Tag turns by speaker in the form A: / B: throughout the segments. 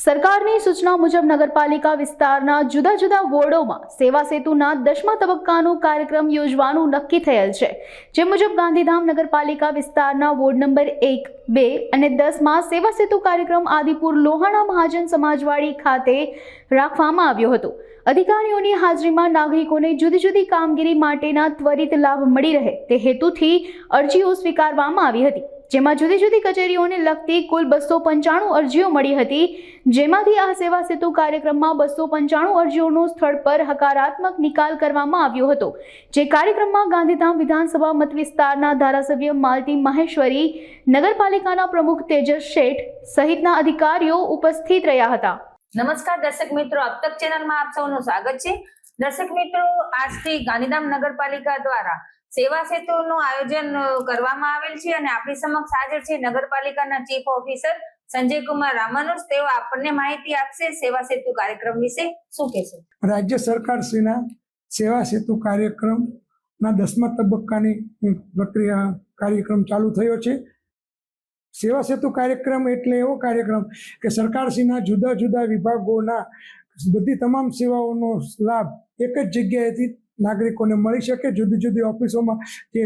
A: સરકારની સૂચના મુજબ નગરપાલિકા વિસ્તારના જુદા જુદા વોર્ડોમાં સેવા સેતુના 10મા તબક્કાનો કાર્યક્રમ યોજવાનું નક્કી થયેલ છે। જે મુજબ ગાંધીધામ નગરપાલિકા વિસ્તારના વોર્ડ નંબર 1, 2 અને 10માં સેવા સેતુ કાર્યક્રમ આદિપુર લોહાણા મહાજન સમાજવાડી ખાતે રાખવામાં આવ્યો હતો। અધિકારીઓની હાજરીમાં નાગરિકોને જુદી જુદી કામગીરી માટેના ત્વરિત લાભ મળી રહે તે હેતુથી અરજીઓ સ્વીકારવામાં આવી હતી, જેમાં જુદી જુદી કચેરીઓને લગતી કુલ 295 અરજીઓ મળી હતી, જેમાંથી આ સેવા સેતુ કાર્યક્રમમાં 295 અરજીઓનો સ્થળ પર હકારાત્મક નિકાલ કરવામાં આવ્યો હતો। જે કાર્યક્રમમાં ગાંધીધામ વિધાનસભા મત વિસ્તારના ધારાસભ્ય માલતી માહેશ્વરી, નગરપાલિકાના પ્રમુખ તેજસ શેઠ સહિતના અધિકારીઓ ઉપસ્થિત રહ્યા હતા।
B: નમસ્કાર દર્શક મિત્રો, अब तक ચેનલમાં આપ સૌનું સ્વાગત છે। દર્શક મિત્રો, આજથી ગાંધીધામ નગરપાલિકા દ્વારા સેવા સેતુનું આયોજન કરવામાં આવેલ છે અને આપણી સમક્ષ હાજર છે નગરપાલિકાના ચીફ ઓફિસર સંજયકુમાર રામાનુજ। તેઓ આપણને માહિતી આપશે સેવા સેતુ કાર્યક્રમ વિશે। શું કહેશે?
C: રાજ્ય સરકાર શ્રીના સેવા સેતુ કાર્યક્રમના 10મા તબક્કાની પ્રક્રિયા કાર્યક્રમ ચાલુ થયો છે। સેવા સેતુ કાર્યક્રમ એટલે એવો કાર્યક્રમ કે સરકારશ્રીના જુદા જુદા વિભાગોના બધી તમામ સેવાઓનો લાભ એક જ જગ્યાએથી નાગરિકોને મળી શકે। જુદી જુદી ઓફિસોમાં જે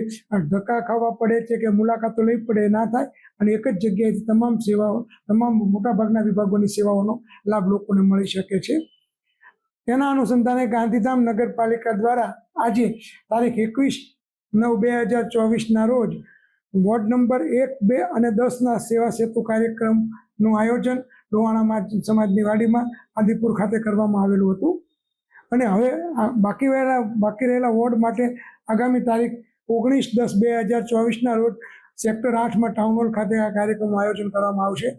C: ધક્કા ખાવા પડે છે કે મુલાકાતો લઈ પડે ના થાય અને એક જ જગ્યાએથી તમામ સેવાઓ, તમામ મોટાભાગના વિભાગોની સેવાઓનો લાભ લોકોને મળી શકે છે। તેના અનુસંધાને ગાંધીધામ નગરપાલિકા દ્વારા આજે તારીખ 21/9/2024ના રોજ વોર્ડ નંબર 1, 2 અને 10ના સેવા સેતુ કાર્યક્રમનું આયોજન લોહાણા સમાજની વાડીમાં આદિપુર ખાતે કરવામાં આવેલું હતું અને હવે બાકી રહેલા વોર્ડ માટે આગામી તારીખ 19/10/2024ના રોજ સેક્ટર 8માં ટાઉન હોલ ખાતે આ કાર્યક્રમનું આયોજન કરવામાં આવશે।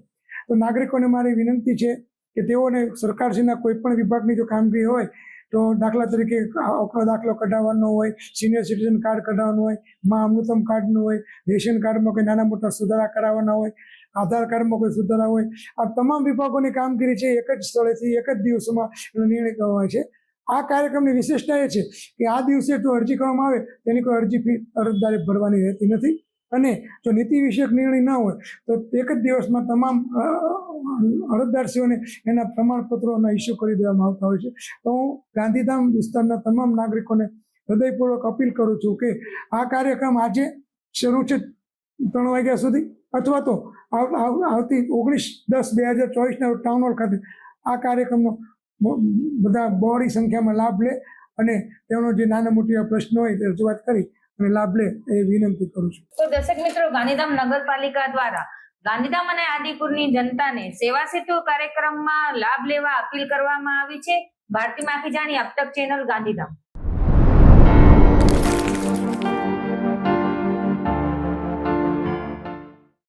C: તો નાગરિકોને મારી વિનંતી છે કે તેઓને સરકારશ્રીના કોઈ પણ વિભાગની જો કામગીરી હોય તો દાખલા તરીકે આપણો દાખલો કઢાવવાનો હોય, સિનિયર સિટીઝન કાર્ડ કઢાવવાનું હોય, મા અમૃતમ કાર્ડનું હોય, રેશન કાર્ડમાં કોઈ નાના મોટા સુધારા કરાવવાના હોય, આધાર કાર્ડમાં કોઈ સુધારા હોય, આ તમામ વિભાગોની કામગીરી છે એક જ સ્થળેથી એક જ દિવસમાં એનો નિર્ણય કરવામાં આવે છે। આ કાર્યક્રમની વિશેષતા એ છે કે આ દિવસે જો અરજી કરવામાં આવે તેની કોઈ અરજી ફી અરજદારે ભરવાની રહેતી નથી અને જો નીતિ વિષયક નિર્ણય ન હોય તો એક જ દિવસમાં તમામ અરજદારશ્રીઓને એના પ્રમાણપત્રોના ઇસ્યુ કરી દેવામાં આવતા હોય છે। તો હું ગાંધીધામ વિસ્તારના તમામ નાગરિકોને હૃદયપૂર્વક અપીલ કરું છું કે આ કાર્યક્રમ આજે શરૂ છે 3 વાગ્યા સુધી અથવા તો આવતી 19/10/2024ના ટાઉન હોલ ખાતે આ કાર્યક્રમનો બધા બહોળી સંખ્યામાં લાભ લે અને તેમનો જે નાના મોટા પ્રશ્નો હોય તે રજૂઆત કરી અને લાભ લે એ વિનંતી કરું છું।
B: તો દર્શક મિત્રો, ગાંધીધામ નગરપાલિકા દ્વારા ગાંધીધામ અને આદિપુરની જનતાને સેવા સેતુ કાર્યક્રમમાં લાભ લેવા અપીલ કરવામાં આવી છે। ભારતી માખીજાણી, अब तक ચેનલ, ગાંધીધામ।